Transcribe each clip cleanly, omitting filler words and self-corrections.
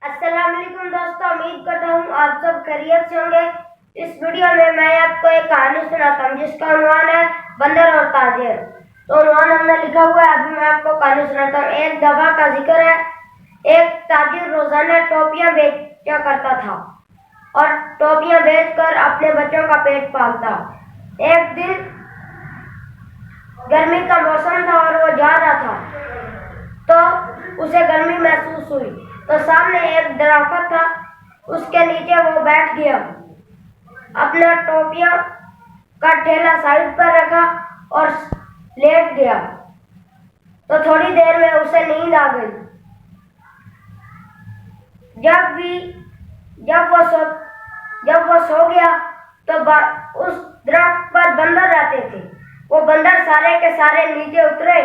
السلام علیکم دوستوں، امید کرتا ہوں آپ سب خیریت سے ہوں گے۔ اس ویڈیو میں آپ کو ایک کہانی سناتا ہوں جس کا عنوان ہے بندر اور تاجر۔ تو عنوان ہم نے لکھا ہوا ہے، ابھی میں آپ کو کہانی سناتا ہوں۔ ایک دفعہ کا ذکر ہے، ایک تاجر روزانہ ٹوپیاں بیچا کرتا تھا اور ٹوپیاں بیچ کر اپنے بچوں کا پیٹ پالتا۔ ایک دن گرمی کا موسم تھا اور وہ جا رہا تھا تو اسے گرمی محسوس ہوئی، تو سامنے ایک درخت تھا، اس کے نیچے وہ بیٹھ گیا، اپنا ٹوپیاں کا ٹھیلا سائڈ پر رکھا اور لیٹ گیا۔ تو تھوڑی دیر میں اسے نیند آ گئی۔ جب وہ سو گیا تو اس درخت پر بندر رہتے تھے۔ وہ بندر سارے کے سارے نیچے اترے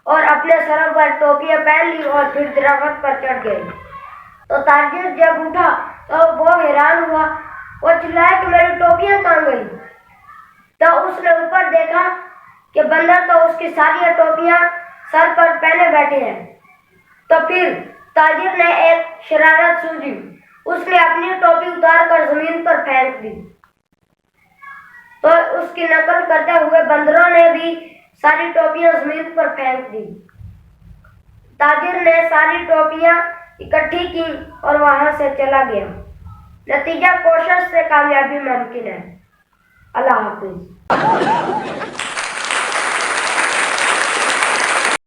اور اپنے سروں پر ٹوپیاں پہن لی اور پھر درخت پر چڑھ گئے۔ تو تاجر جب اٹھا تو وہ حیران ہوا، وہ چلایا کہ میری ٹوپیاں کہاں گئی؟ تو اس نے اوپر دیکھا کہ بندر تو اس کی ساری ٹوپیاں سر پر پہنے بیٹھے ہیں۔ تو پھر تاجر نے ایک شرارت سوچی، اس نے اپنی ٹوپی اتار کر زمین پر پھینک دی۔ تو اس کی نقل کرتے ہوئے بندروں نے بھی ساری ٹوپیاں زمین پر پھینک دی۔ تاجر نے ساری ٹوپیاں اکٹھی کی اور وہاں سے چلا گیا۔ نتیجہ کوشش سے کامیابی ممکن ہے۔ اللہ حافظ۔